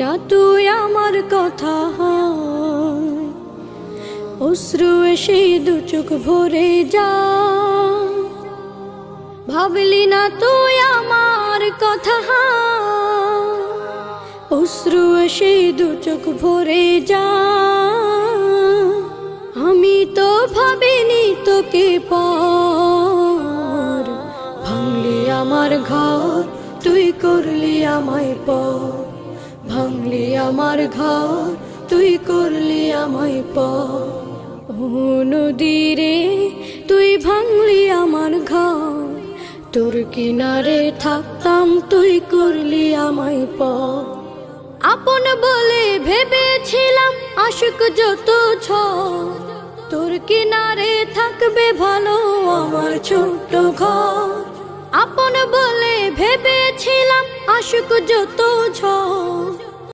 না তুই আমার কথা হয়, অশ্রু এসে দু চোখ ভরে যা। ভাবলি না তুই আমার কথা হয়, অশ্রু এসে দু চোখ ভরে যা। আমি তো ভাবিনি তোকে পর, ভাঙলি আমার ঘর তুই করলি আমায় পর। ভাঙলি আমার ঘর তুই করলি আমায় পর। ও নদী রে তুই ভাঙলি আমার ঘর, তোর কিনারে থাকতাম তুই করলি আমায় পর। আপন বলে ভেবেছিলাম আশিক যত ঝড়, তোর কিনারে থাকবে ভালো আমার ছোট্ট ঘর। আপন বলে ভেবেছিলাম আশিক যত ঝড়,